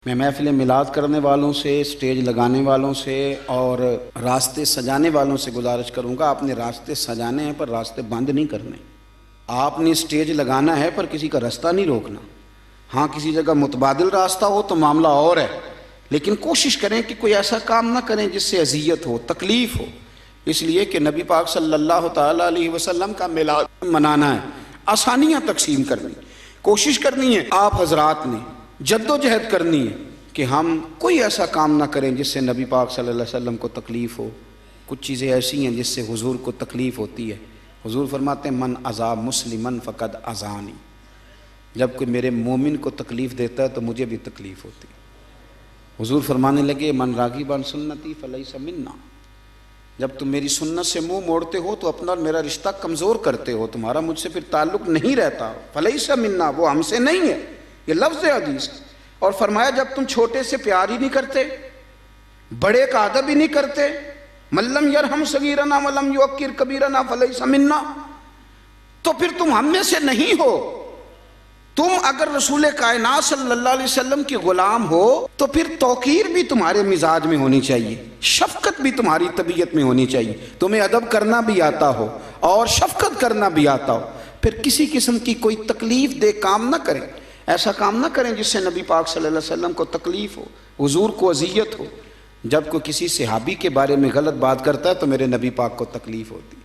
میں محفل میلاد کرنے والوں سے، سٹیج لگانے والوں سے اور راستے سجانے والوں سے گزارش کروں گا، آپ نے راستے سجانے ہیں پر راستے بند نہیں کرنے۔ آپ نے سٹیج لگانا ہے پر کسی کا راستہ نہیں روکنا۔ ہاں کسی جگہ متبادل راستہ ہو تو معاملہ اور ہے، لیکن کوشش کریں کہ کوئی ایسا کام نہ کریں جس سے اذیت ہو، تکلیف ہو، اس لیے کہ نبی پاک صلی اللہ تعالیٰ علیہ وسلم کا میلاد منانا ہے، آسانیاں تقسیم کرنی، کوشش کرنی ہے آپ حضرات نے، جد و جہد کرنی ہے کہ ہم کوئی ایسا کام نہ کریں جس سے نبی پاک صلی اللہ علیہ وسلم کو تکلیف ہو۔ کچھ چیزیں ایسی ہیں جس سے حضور کو تکلیف ہوتی ہے۔ حضور فرماتے ہیں من اذا مسلمن فقد اذانی، جب کوئی میرے مومن کو تکلیف دیتا ہے تو مجھے بھی تکلیف ہوتی ہے۔ حضور فرمانے لگے من راغب عن سنتی فلیس منا، جب تم میری سنت سے منہ موڑتے ہو تو اپنا میرا رشتہ کمزور کرتے ہو، تمہارا مجھ سے پھر تعلق نہیں رہتا، فلیس منا، وہ ہم سے نہیں ہے، یہ لفظ حدیث۔ اور فرمایا جب تم چھوٹے سے پیار ہی نہیں کرتے، بڑے کا ادب ہی نہیں کرتے، من لم یرحم صغیرنا ولم یوقر کبیرنا فلیس منا، تو پھر تم ہم میں سے نہیں ہو۔ تم اگر رسول کائنات صلی اللہ علیہ وسلم کے غلام ہو تو پھر توقیر بھی تمہارے مزاج میں ہونی چاہیے، شفقت بھی تمہاری طبیعت میں ہونی چاہیے، تمہیں ادب کرنا بھی آتا ہو اور شفقت کرنا بھی آتا ہو، پھر کسی قسم کی کوئی تکلیف دہ کام نہ کریں، ایسا کام نہ کریں جس سے نبی پاک صلی اللہ علیہ وسلم کو تکلیف ہو، حضور کو اذیت ہو۔ جب کوئی کسی صحابی کے بارے میں غلط بات کرتا ہے تو میرے نبی پاک کو تکلیف ہوتی،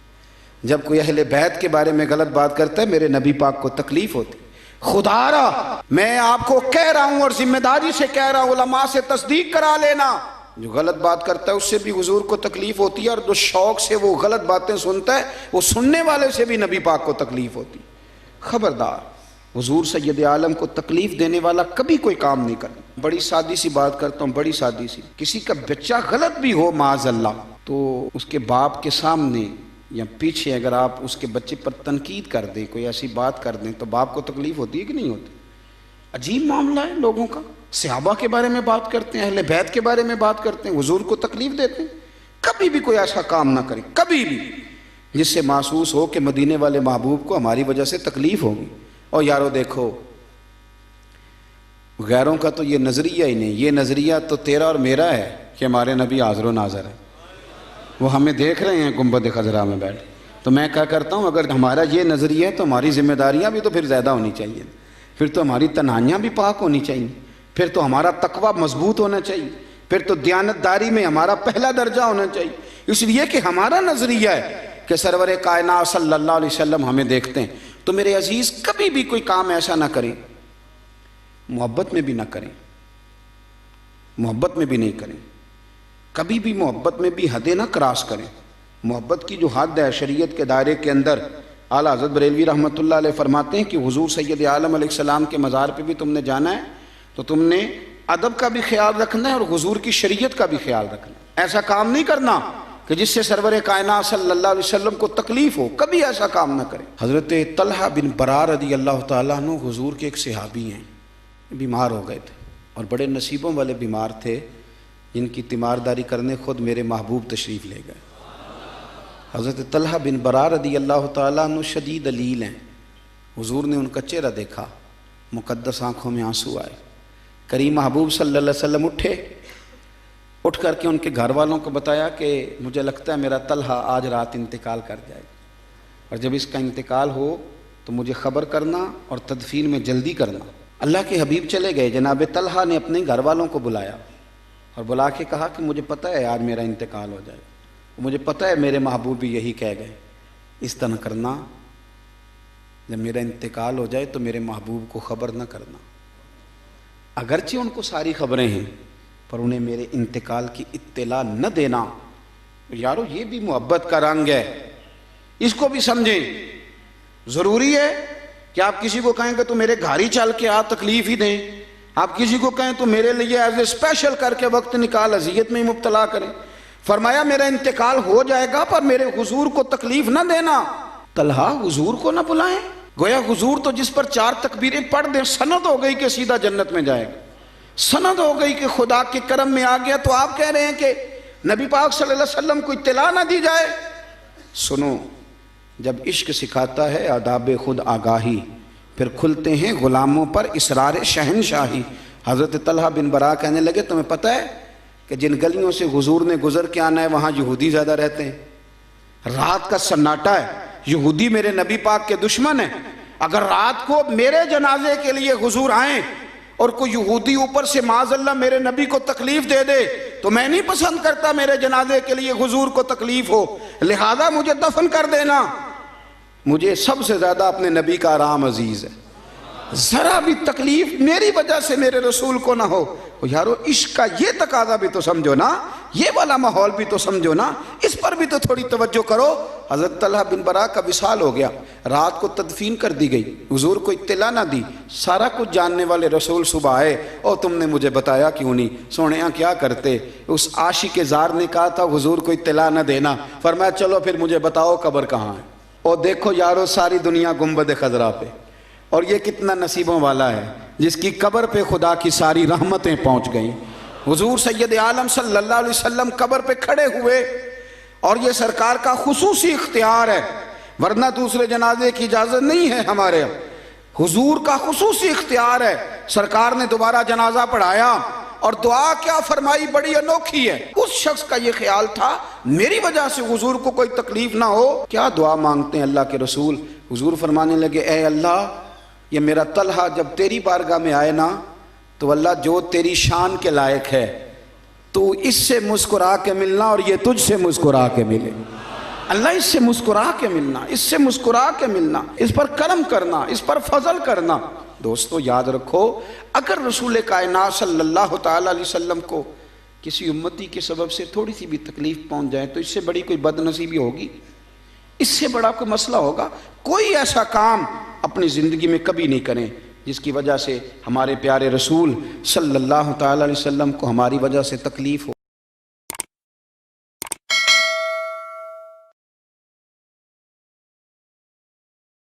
جب کوئی اہل بیت کے بارے میں غلط بات کرتا ہے میرے نبی پاک کو تکلیف ہوتی۔ خدا را میں آپ کو کہہ رہا ہوں اور ذمہ داری سے کہہ رہا ہوں، علماء سے تصدیق کرا لینا، جو غلط بات کرتا ہے اس سے بھی حضور کو تکلیف ہوتی ہے، اور جو شوق سے وہ غلط باتیں سنتا ہے وہ سننے والے سے بھی نبی پاک کو تکلیف ہوتی۔ خبردار، حضور سید عالم کو تکلیف دینے والا کبھی کوئی کام نہیں کرتا۔ بڑی سادی سی بات کرتا ہوں، بڑی سادی سی، کسی کا بچہ غلط بھی ہو معاذ اللہ تو اس کے باپ کے سامنے یا پیچھے اگر آپ اس کے بچے پر تنقید کر دیں، کوئی ایسی بات کر دیں تو باپ کو تکلیف ہوتی ہے کہ نہیں ہوتی؟ عجیب معاملہ ہے لوگوں کا، صحابہ کے بارے میں بات کرتے ہیں، اہل بیت کے بارے میں بات کرتے ہیں، حضور کو تکلیف دیتے ہیں۔ کبھی بھی کوئی ایسا کام نہ کریں، کبھی بھی، جس سے محسوس ہو کہ مدینے والے محبوب کو ہماری وجہ سے تکلیف ہوگی۔ اور یارو دیکھو، غیروں کا تو یہ نظریہ ہی نہیں، یہ نظریہ تو تیرا اور میرا ہے کہ ہمارے نبی حاضر و ناظر ہے، وہ ہمیں دیکھ رہے ہیں گنبد خضرا میں بیٹھ۔ تو میں کیا کرتا ہوں، اگر ہمارا یہ نظریہ ہے تو ہماری ذمہ داریاں بھی تو پھر زیادہ ہونی چاہیے، پھر تو ہماری تنہائیاں بھی پاک ہونی چاہیے، پھر تو ہمارا تقویٰ مضبوط ہونا چاہیے، پھر تو دیانتداری میں ہمارا پہلا درجہ ہونا چاہیے، اس لیے کہ ہمارا نظریہ ہے کہ سرور کائنات صلی اللہ علیہ وسلم ہمیں دیکھتے ہیں۔ تو میرے عزیز کبھی بھی کوئی کام ایسا نہ کریں، محبت میں بھی نہ کریں، محبت میں بھی نہیں کریں، کبھی بھی محبت میں بھی حدیں نہ کراس کریں۔ محبت کی جو حد ہے شریعت کے دائرے کے اندر، اعلیٰ حضرت بریلوی رحمۃ اللہ علیہ فرماتے ہیں کہ حضور سید عالم علیہ السلام کے مزار پہ بھی تم نے جانا ہے تو تم نے ادب کا بھی خیال رکھنا ہے اور حضور کی شریعت کا بھی خیال رکھنا ہے۔ ایسا کام نہیں کرنا کہ جس سے سرور کائنات صلی اللہ علیہ وسلم کو تکلیف ہو، کبھی ایسا کام نہ کریں۔ حضرت طلحہ بن برار رضی اللہ تعالیٰ عنہ حضور کے ایک صحابی ہیں، بیمار ہو گئے تھے اور بڑے نصیبوں والے بیمار تھے، جن کی تیمارداری کرنے خود میرے محبوب تشریف لے گئے۔ حضرت طلحہ بن برار رضی اللہ تعالیٰ عنہ شدید علیل ہیں، حضور نے ان کا چہرہ دیکھا، مقدس آنکھوں میں آنسو آئے۔ کریم محبوب صلی اللہ علیہ وسلم اٹھ کر کے ان کے گھر والوں کو بتایا کہ مجھے لگتا ہے میرا طلحہ آج رات انتقال کر جائے گا، اور جب اس کا انتقال ہو تو مجھے خبر کرنا اور تدفین میں جلدی کرنا۔ اللہ کے حبیب چلے گئے، جناب طلحہ نے اپنے گھر والوں کو بلایا اور بلا کے کہا کہ مجھے پتہ ہے آج میرا انتقال ہو جائے گا، مجھے پتہ ہے میرے محبوب بھی یہی کہہ گئے، اس طرح کرنا جب میرا انتقال ہو جائے تو میرے محبوب کو خبر نہ کرنا، اگرچہ ان کو ساری خبریں ہیں پر انہیں میرے انتقال کی اطلاع نہ دینا۔ یارو یہ بھی محبت کا رنگ ہے، اس کو بھی سمجھیں۔ ضروری ہے کہ آپ کسی کو کہیں کہ تو میرے گھر ہی چل کے آ، تکلیف ہی دیں، آپ کسی کو کہیں تو میرے لیے ایز اے اسپیشل کر کے وقت نکال اذیت میں ہی مبتلا کریں۔ فرمایا میرا انتقال ہو جائے گا پر میرے حضور کو تکلیف نہ دینا۔ طلحہ حضور کو نہ بلائیں، گویا حضور تو جس پر 4 تکبیریں پڑھ دیں سند ہو گئی کہ سیدھا جنت میں جائے گا، سند ہو گئی کہ خدا کے کرم میں آ گیا، تو آپ کہہ رہے ہیں کہ نبی پاک صلی اللہ علیہ وسلم کو اطلاع نہ دی جائے۔ سنو، جب عشق سکھاتا ہے آداب خود آگاہی، پھر کھلتے ہیں غلاموں پر اسرار شہنشاہی۔ حضرت طلحہ بن برا کہنے لگے تمہیں پتہ ہے کہ جن گلیوں سے حضور نے گزر کے آنا ہے وہاں یہودی زیادہ رہتے ہیں، رات کا سناٹا ہے، یہودی میرے نبی پاک کے دشمن ہیں، اگر رات کو میرے جنازے کے لیے حضور آئیں اور کوئی یہودی اوپر سے معاذ اللہ میرے نبی کو تکلیف دے دے تو میں نہیں پسند کرتا میرے جنازے کے لیے حضور کو تکلیف ہو، لہذا مجھے دفن کر دینا، مجھے سب سے زیادہ اپنے نبی کا آرام عزیز ہے، ذرا بھی تکلیف میری وجہ سے میرے رسول کو نہ ہو۔ یارو عشق کا یہ تقاضا بھی تو سمجھو نا، یہ والا ماحول بھی تو سمجھو نا، اس پر بھی تو تھوڑی توجہ کرو۔ حضرت طلحہ بن برا کا وصال ہو گیا، رات کو تدفین کر دی گئی، حضور کو اطلاع نہ دی، سارا کچھ جاننے والے رسول صبح آئے، اور تم نے مجھے بتایا کیوں نہیں؟ سونے کیا کرتے؟ اس عاشق زار نے کہا تھا حضور کو اطلاع نہ دینا، فرمایا چلو پھر مجھے بتاؤ قبر کہاں ہے۔ اور دیکھو یارو ساری دنیا گنبد خضرا پہ، اور یہ کتنا نصیبوں والا ہے جس کی قبر پہ خدا کی ساری رحمتیں پہنچ گئیں۔ حضور سید عالم صلی اللہ علیہ وسلم قبر پہ کھڑے ہوئے، اور یہ سرکار کا خصوصی اختیار ہے، ورنہ دوسرے جنازے کی اجازت نہیں ہے ہمارے، حضور کا خصوصی اختیار ہے۔ سرکار نے دوبارہ جنازہ پڑھایا اور دعا کیا فرمائی، بڑی انوکھی ہے۔ اس شخص کا یہ خیال تھا میری وجہ سے حضور کو کوئی تکلیف نہ ہو، کیا دعا مانگتے ہیں اللہ کے رسول؟ حضور فرمانے لگے اے اللہ، یہ میرا طلحہ جب تیری بارگاہ میں آئے نا تو اللہ جو تیری شان کے لائق ہے تو اس سے مسکرا کے ملنا اور یہ تجھ سے مسکرا کے ملے، اللہ اس سے مسکرا کے ملنا، اس سے مسکرا کے ملنا، اس پر کرم کرنا، اس پر فضل کرنا۔ دوستو یاد رکھو، اگر رسول کائنات صلی اللہ تعالیٰ علیہ وسلم کو کسی امتی کے سبب سے تھوڑی سی بھی تکلیف پہنچ جائے تو اس سے بڑی کوئی بد نصیبی ہوگی؟ اس سے بڑا کوئی مسئلہ ہوگا؟ کوئی ایسا کام اپنی زندگی میں کبھی نہیں کریں جس کی وجہ سے ہمارے پیارے رسول صلی اللہ تعالیٰ علیہ وسلم کو ہماری وجہ سے تکلیف ہو۔